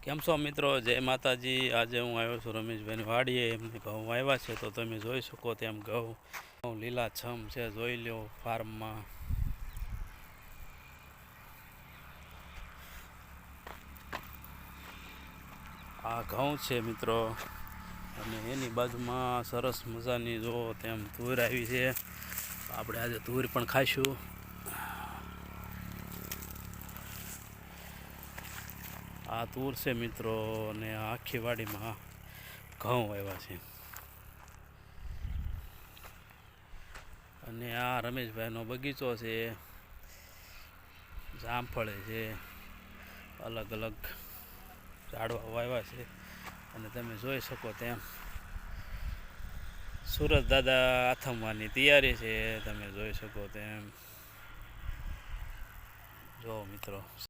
કેમ છો મિત્રો? જય માતાજી। આજે હું આવ્યો છું રમેશભાઈની વાડીએ। એમને ઘઉં આવ્યા છે તો તમે જોઈ શકો તેમ ઘઉં લીલાછમ છે, જોઈ લો ફાર્મમાં। આ ઘઉં છે મિત્રો, અને એની બાજુમાં સરસ મજાની જો તેમ તુર આવી છે। આપણે આજે તુર પણ ખાઈશું। આ તુર છે મિત્રો, અને આખી વાડીમાં ઘઉં આવ્યા છે। અને આ રમેશભાઈનો બગીચો છે, જામફળ છે, અલગ અલગ ઝાડવા વાવ્યા છે। અને તમે જોઈ શકો તેમ સુરજ દાદા આથમવાની તૈયારી છે, તમે જોઈ શકો તેમ। જો મિત્રો।